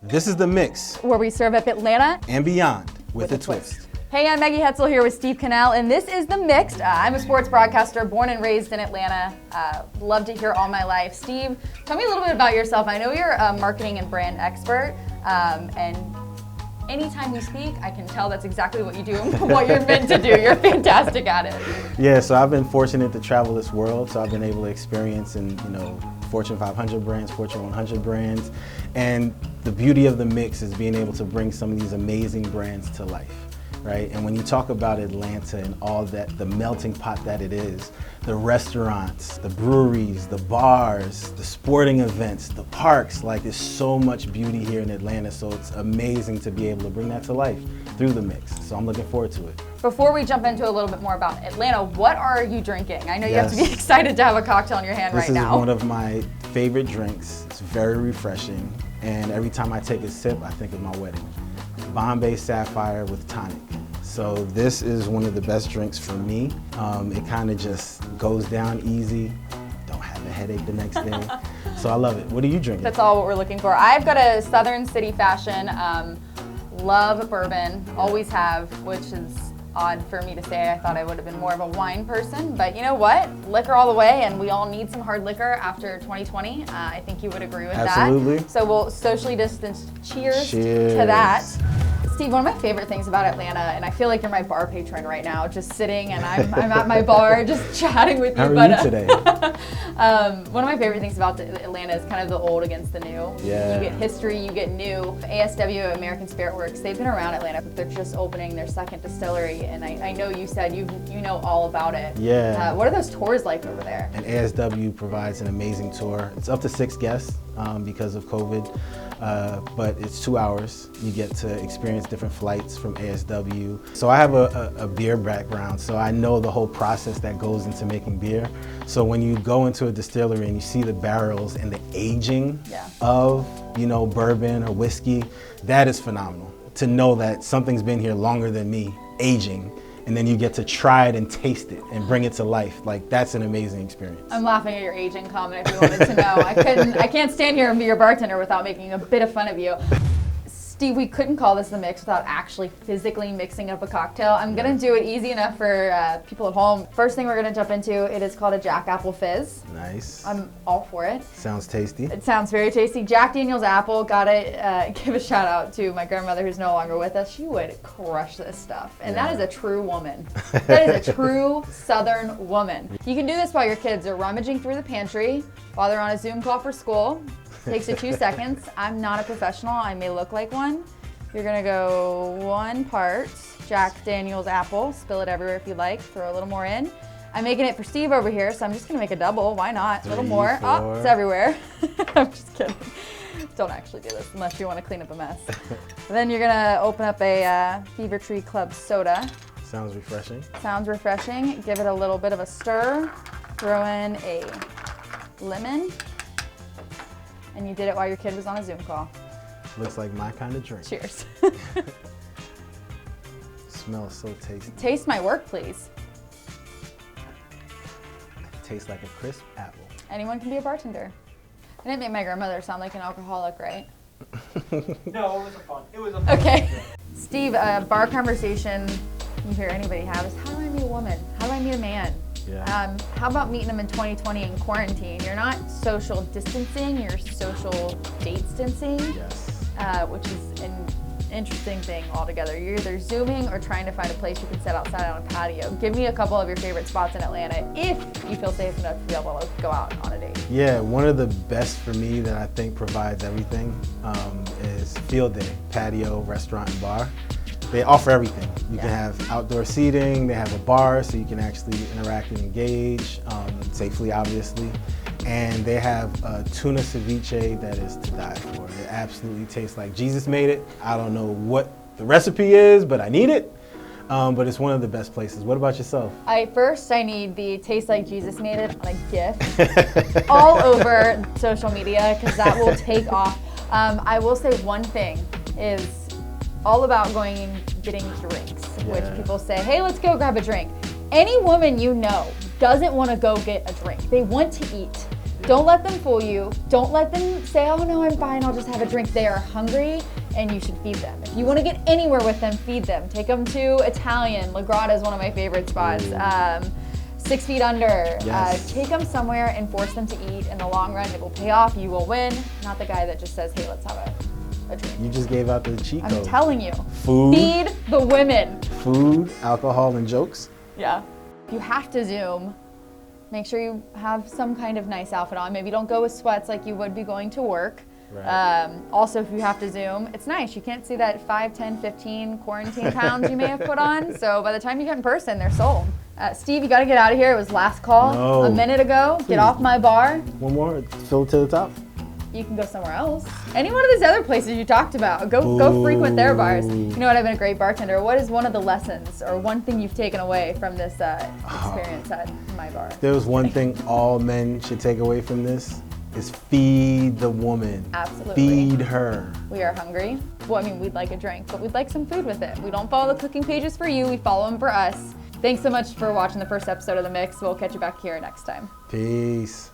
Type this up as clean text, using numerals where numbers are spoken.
This is The Mix, where we serve up Atlanta and beyond with a twist. Hey, I'm Meggi Hetzel here with Steve Canal, and this is The Mix. I'm a sports broadcaster, born and raised in Atlanta. Loved it here all my life. Steve, tell me a little bit about yourself. I know you're a marketing and brand expert, and anytime we speak, I can tell that's exactly what you do and what you're meant to do. You're fantastic at it. Yeah, so I've been fortunate to travel this world, so I've been able to experience Fortune 500 brands, Fortune 100 brands, and the beauty of The Mix is being able to bring some of these amazing brands to life, right? And when you talk about Atlanta and all that, the melting pot that it is, the restaurants, the breweries, the bars, the sporting events, the parks, like there's so much beauty here in Atlanta, so it's amazing to be able to bring that to life through The Mix. So I'm looking forward to it. Before we jump into a little bit more about Atlanta, what are you drinking? I know you have to be excited to have a cocktail in your hand right now. This is one of my favorite drinks. It's very refreshing, and every time I take a sip, I think of my wedding. Bombay Sapphire with tonic. So this is one of the best drinks for me. It kind of just goes down easy. Don't have a headache the next day. So I love it. What are you drinking? That's all what we're looking for. I've got a Southern City Fashion. Love bourbon, always have, which is odd for me to say. I thought I would have been more of a wine person, but you know what? Liquor all the way, and we all need some hard liquor after 2020. I think you would agree with that. Absolutely. So we'll socially distance cheers to that. Steve, one of my favorite things about Atlanta, and I feel like you're my bar patron right now, just sitting and I'm at my bar just chatting with you. How are you today? One of my favorite things about Atlanta is kind of the old against the new. Yeah. You get history, you get new. ASW, American Spirit Works, they've been around Atlanta, but they're just opening their second distillery, and I know you said you know all about it. Yeah. What are those tours like over there? And ASW provides an amazing tour. It's up to 6 guests because of COVID. But it's 2 hours. You get to experience different flights from ASW. So I have a beer background, so I know the whole process that goes into making beer. So when you go into a distillery and you see the barrels and the aging of, bourbon or whiskey, that is phenomenal. To know that something's been here longer than me, aging, and then you get to try it and taste it and bring it to life. Like, that's an amazing experience. I'm laughing at your aging comment if you wanted to know. I can't stand here and be your bartender without making a bit of fun of you. Steve, we couldn't call this The Mix without actually physically mixing up a cocktail. I'm gonna do it easy enough for people at home. First thing we're gonna jump into, it is called a Jack Apple Fizz. Nice. I'm all for it. Sounds tasty. It sounds very tasty. Jack Daniel's Apple, gotta give a shout out to my grandmother who's no longer with us. She would crush this stuff. And that is a true woman. That is a true Southern woman. You can do this while your kids are rummaging through the pantry, while they're on a Zoom call for school. Takes you 2 seconds. I'm not a professional. I may look like one. You're gonna go 1 part Jack Daniel's Apple. Spill it everywhere if you like. Throw a little more in. I'm making it for Steve over here, so I'm just gonna make a double. Why not? A little more. Oh, it's everywhere. I'm just kidding. Don't actually do this unless you want to clean up a mess. Then you're gonna open up a Beaver Tree Club soda. Sounds refreshing. Sounds refreshing. Give it a little bit of a stir. Throw in a lemon. And you did it while your kid was on a Zoom call. Looks like my kind of drink. Cheers. Smells so tasty. Taste my work, please. Tastes like a crisp apple. Anyone can be a bartender. I didn't make my grandmother sound like an alcoholic, right? No, it was a fun. Okay. Steve, bar conversation you hear anybody have is, how do I meet a woman? How do I meet a man? Yeah. How about meeting them in 2020 in quarantine? You're not social distancing, you're social date-stancing, which is an interesting thing altogether. You're either Zooming or trying to find a place you can sit outside on a patio. Give me a couple of your favorite spots in Atlanta if you feel safe enough to be able to go out on a date. Yeah, one of the best for me that I think provides everything is Field Day, patio, restaurant, and bar. They offer everything. You can have outdoor seating, they have a bar so you can actually interact and engage safely, obviously. And they have tuna ceviche that is to die for. It absolutely tastes like Jesus made it. I don't know what the recipe is, but I need it. But it's one of the best places. What about yourself? First, I need the taste like Jesus made it on a GIF all over social media because that will take off. I will say one thing is all about going and getting drinks, which people say, hey, let's go grab a drink. Any woman you know doesn't want to go get a drink. They want to eat. Don't let them fool you. Don't let them say, oh no, I'm fine, I'll just have a drink. They are hungry and you should feed them. If you want to get anywhere with them, feed them. Take them to Italian. La Grata is one of my favorite spots. 6 Feet Under. Yes. Take them somewhere and force them to eat. In the long run, it will pay off. You will win. Not the guy that just says, hey, let's have a drink. You just gave out the cheat code. I'm telling you. Food. Feed the women. Food, alcohol, and jokes. Yeah. If you have to Zoom, make sure you have some kind of nice outfit on. Maybe don't go with sweats like you would be going to work. Right. Also, if you have to Zoom, it's nice. You can't see that 5, 10, 15 quarantine pounds you may have put on. So by the time you get in person, they're sold. Steve, you got to get out of here. It was last call No. a minute ago. Get off my bar. One more, fill it to the top. You can go somewhere else. Any one of these other places you talked about, go frequent their bars. You know what? I've been a great bartender. What is one of the lessons or one thing you've taken away from this experience at my bar? There was one thing all men should take away from this is feed the woman. Absolutely. Feed her. We are hungry. Well, I mean, we'd like a drink, but we'd like some food with it. We don't follow the cooking pages for you. We follow them for us. Thanks so much for watching the first episode of The Mix. We'll catch you back here next time. Peace.